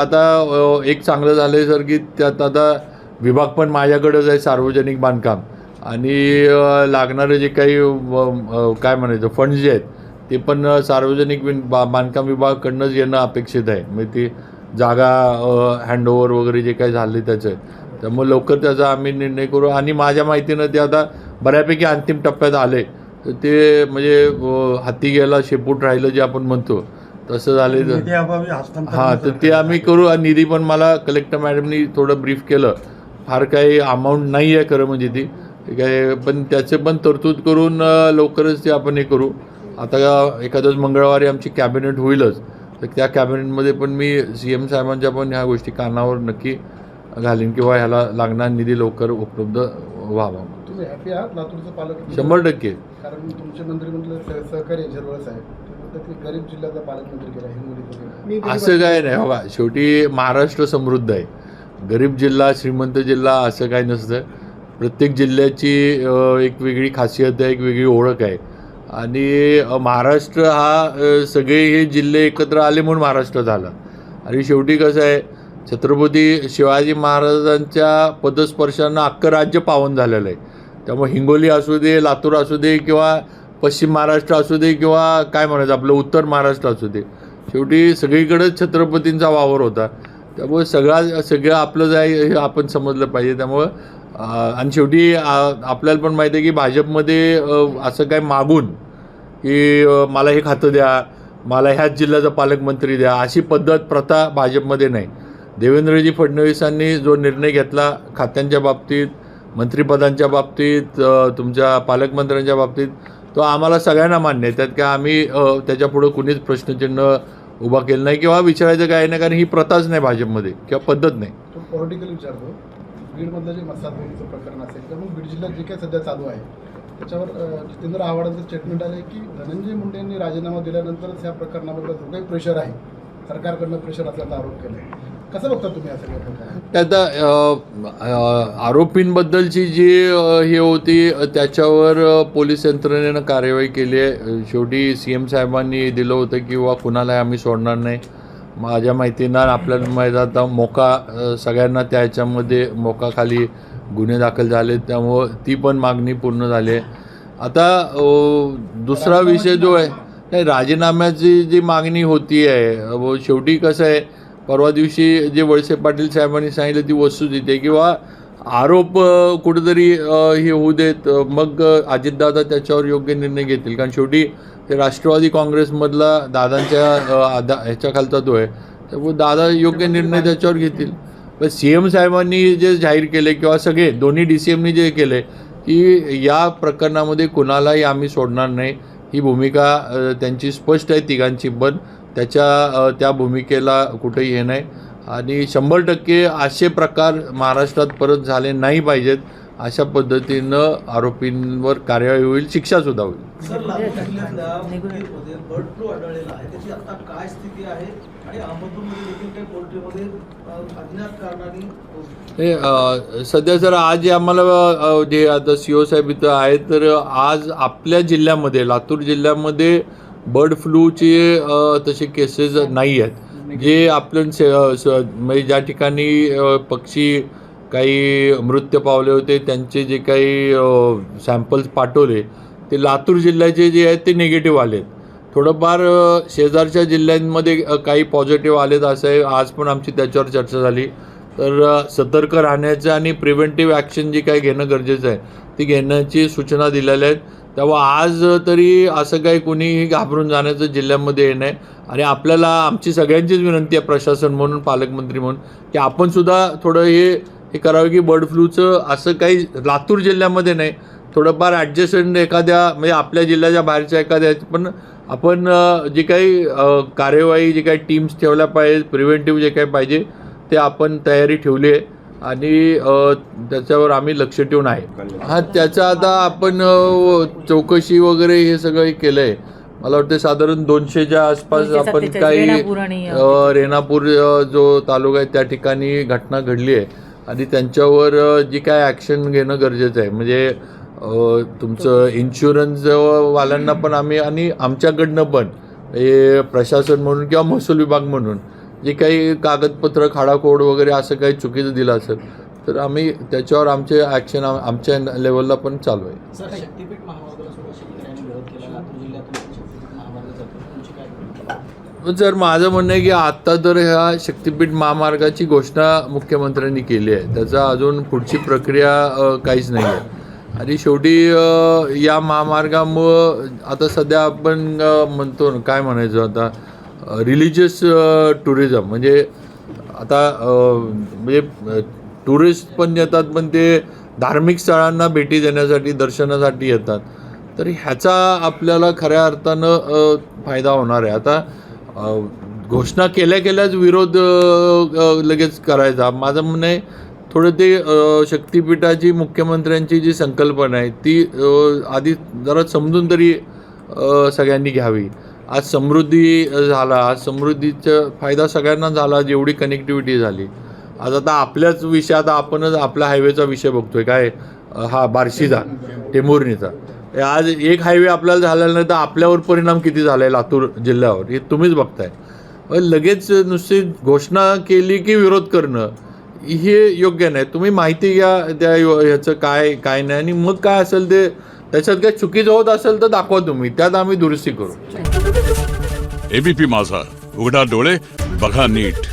आता एक चांगलं झालं आहे सर की त्यात आता विभाग पण माझ्याकडेच आहे सार्वजनिक बांधकाम आणि लागणारे जे काही काय म्हणायचं फंड्स जे आहेत ते पण सार्वजनिक बांधकाम विभागाकडनंच येणं अपेक्षित आहे. म्हणजे ती जागा हँडओव्हर वगैरे जे काही झाले त्याचं त्यामुळे लवकर त्याचा आम्ही निर्णय करू. आणि माझ्या माहितीनं ते आता बऱ्यापैकी अंतिम टप्प्यात आले तर ते म्हणजे हाती गेला शेपूट राहिलं जे आपण म्हणतो तसं झाले तर हां तर ते आम्ही करू. आणि निधी पण मला कलेक्टर मॅडमनी थोडं ब्रीफ केलं. फार काही अमाऊंट नाही आहे खरं म्हणजे ती काय पण त्याचे पण तरतूद करून लवकरच ते आपण हे करू. आता एखादंच मंगळवारी आमची कॅबिनेट होईलच तर त्या कॅबिनेटमध्ये पण मी CM साहेबांच्या पण ह्या गोष्टी कानावर नक्की घालीन किंवा ह्याला लागणारा निधी लवकर उपलब्ध व्हावा. तुम्ही हॅपी आहात लातूरचं पालक? 100%. कारण तुमचे मंत्रिमंडळ सहकारी झरवळ साहेब गरीब जिल्ह्याचा पालकमंत्री केला हिंगोलीचा. असं काय नाही बघा शेवटी महाराष्ट्र समृद्ध आहे. गरीब जिल्हा श्रीमंत जिल्हा असं काय नसतं. प्रत्येक जिल्ह्याची एक वेगळी खासियत आहे एक वेगळी ओळख आहे. आणि महाराष्ट्र हा सगळे हे जिल्हे एकत्र आले म्हणून महाराष्ट्र झाला. आणि शेवटी कसं आहे छत्रपती शिवाजी महाराजांच्या पदस्पर्शानं अख्खं राज्य पावन झालेलं आहे. त्यामुळे हिंगोली असू दे लातूर असू दे किंवा पश्चिम महाराष्ट्र असू दे किंवा काय म्हणायचं आपलं उत्तर महाराष्ट्र असू दे शेवटी सगळीकडेच छत्रपतींचा वावर होता. त्यामुळे सगळं आपलंच आहे हे आपण समजलं पाहिजे. त्यामुळं आणि शेवटी आपल्याला पण माहिती आहे की भाजपमध्ये असं काय मागून की मला हे खातं द्या मला ह्याच जिल्ह्याचा पालकमंत्री द्या अशी पद्धत प्रथा भाजपमध्ये नाही. देवेंद्रजी फडणवीसांनी जो निर्णय घेतला खात्यांच्या बाबतीत मंत्रिपदांच्या बाबतीत तुमच्या पालकमंत्र्यांच्या बाबतीत तो आम्हाला सगळ्यांना मान्य आहे. त्यात काय आम्ही त्याच्यापुढं कुणीच प्रश्नचिन्ह उभा केलं नाही किंवा विचारायचं काय नाही कारण ही प्रथाच नाही भाजपमध्ये किंवा पद्धत नाही. तो पॉलिटिकल विचारतो बीडमधलं जे मसाजचं प्रकरण असेल तर मग बीड जिल्ह्यात जे काय सध्या चालू आहे त्याच्यावर जितेंद्र आव्हाडांचं स्टेटमेंट आहे की धनंजय मुंडे यांनी राजीनामा दिल्यानंतरच ह्या प्रकरणाबद्दल जो काही प्रेशर आहे सरकारकडनं प्रेशर असल्याचा आरोप केला आहे. कसं बघता तुम्ही असं काय? आता आरोपींबद्दलची जी हे होती त्याच्यावर पोलीस यंत्रणेनं कार्यवाही केली आहे. शेवटी CM साहेबांनी दिलं होतं किंवा कुणालाही आम्ही सोडणार नाही. माझ्या माहितीनं आपल्याला माहीत आता मोका सगळ्यांना त्या ह्याच्यामध्ये मोकाखाली गुन्हे दाखल झाले त्यामुळं ती पण मागणी पूर्ण झाली आहे. आता दुसरा विषय जो आहे नाही राजीनाम्याची जी मागणी होती आहे शेवटी कसं आहे परवा दिवशी जे वळसे पाटील साहेबांनी सांगितलं ती वस्तुस्थिती आहे किंवा आरोप कुठेतरी हे होऊ देत मग अजितदादा त्याच्यावर योग्य निर्णय घेतील. कारण शेवटी ते राष्ट्रवादी काँग्रेसमधला दादांच्या ह्याच्याखालचा तो आहे त्यामुळे दादा योग्य निर्णय त्याच्यावर घेतील. पण CM साहेबांनी जे जाहीर केले किंवा सगळे दोन्ही DCMनी जे केले की या प्रकरणामध्ये कुणालाही आम्ही सोडणार नाही ही भूमिका त्यांची स्पष्ट आहे तिघांची पण त्या भूमिकेला कुठेही हे नाही. आणि 100% असे प्रकार महाराष्ट्रात परत झाले नाही पाहिजेत अशा पद्धतीनं आरोपींवर कार्यवाही होईल शिक्षासुद्धा होईल. बर्ड फ्लू आढळलेला आहे त्याची आता काय स्थिती आहे आणि अहमदपूरमध्ये देखील काही पोल्ट्रीमध्ये अज्ञात कारणाने हे सध्या जर आज आम्हाला जे आता CO साहेब इथं आहेत तर आज आपल्या जिल्ह्यामध्ये लातूर जिल्ह्यामध्ये बर्ड फ्लूचे तसे केसेस नाही आहेत. जे आपण म्हणजे ज्या ठिकाणी पक्षी काही मृत्यू पावले होते त्यांचे जे काही सॅम्पल्स पाठवले ते लातूर जिल्ह्याचे जे आहेत ते निगेटिव्ह आलेत. थोडंफार शेजारच्या जिल्ह्यांमध्ये काही पॉझिटिव्ह आलेत असं आहे. आज पण आमची त्याच्यावर चर्चा झाली. तर सतर्क राहण्याचं आणि प्रिव्हेंटिव्ह ॲक्शन जी काही घेणं गरजेचं आहे ती घेण्याची सूचना दिलेल्या आहेत. तेव्हा आज तरी असं काही कुणीही घाबरून जाण्याचं जिल्ह्यामध्ये हे नाही. आणि आपल्याला आमची सगळ्यांचीच विनंती आहे प्रशासन म्हणून पालकमंत्री म्हणून की आपणसुद्धा थोडं हे करावं की बर्ड फ्लूचं असं काही लातूर जिल्ह्यामध्ये नाही थोडंफार ॲडजस्टमेंट एखाद्या म्हणजे आपल्या जिल्ह्याच्या बाहेरच्या एखाद्या पण आपण जी काही कार्यवाही जी काही टीम्स ठेवल्या पाहिजे प्रिव्हेंटिव्ह जे काही पाहिजे ते आपण तयारी ठेवली आहे आणि त्याच्यावर आम्ही लक्ष ठेवून आहे. हां त्याचा आता आपण चौकशी वगैरे हे सगळं केलं आहे. मला वाटतं साधारण 200च्या आसपास आपण काही रेणापूर जो तालुका आहे त्या ठिकाणी घटना घडली आहे आणि त्यांच्यावर जी काय ॲक्शन घेणं गरजेचं आहे. म्हणजे तुमचं इन्शुरन्सवाल्यांना पण आम्ही आणि आमच्याकडनं पण हे प्रशासन म्हणून किंवा महसूल विभाग म्हणून जे काही कागदपत्र खाडाखोड वगैरे असं काही चुकीचं दिलं असेल तर आम्ही त्याच्यावर आमचे ॲक्शन आमच्या लेवलला पण चालू आहे. सर, शक्तीपीठ महामार्गाला सुद्धा शेतकऱ्यांनी विरोध केला. लातूर जिल्ह्यातून शक्तीपीठ महामार्ग जातो, तुमची काय भूमिका? सर, माझं म्हणणं आहे की आत्ता तर ह्या शक्तीपीठ महामार्गाची घोषणा मुख्यमंत्र्यांनी केली आहे, त्याचा अजून पुढची प्रक्रिया काहीच नाही आहे. आणि शेवटी या महामार्गामुळं आता सध्या आपण म्हणतो ना, काय म्हणायचं आता, रिलिजियस टुरिझम म्हणजे आता म्हणजे टुरिस्ट पण येतात, पण ते धार्मिक स्थळांना भेटी देण्यासाठी दर्शनासाठी येतात, तर ह्याचा आपल्याला खऱ्या अर्थानं फायदा होणार आहे. आता घोषणा केल्याच विरोध लगेच करायचा. माझं म्हणणं आहे थोडं ते शक्तिपीठाची मुख्यमंत्र्यांची जी संकल्पना आहे ती आधी जरा समजून तरी सगळ्यांनी घ्यावी. आज समृद्धी झाला, आज समृद्धीचा फायदा सगळ्यांना झाला, जेवढी कनेक्टिव्हिटी झाली. आज आता आपल्याच विषयात आपणच आपला हायवेचा विषय बघतोय, काय हा बार्शीचा टेंभुर्णीचा. आज एक हायवे आपल्याला झालेला नाही तर आपल्यावर परिणाम किती झाला आहे लातूर जिल्ह्यावर हे तुम्हीच बघताय. लगेच नुसती घोषणा केली की विरोध करणं हे योग्य नाही. तुम्ही माहिती घ्या त्या ह्याचं काय काय नाही आणि मग काय असेल ते त्याच्यात काय चुकीचं होत असेल तर दाखवा तुम्ही, त्यात आम्ही दुरुस्ती करू. एबीपी माझा, उघडा डोळे बघा नीट.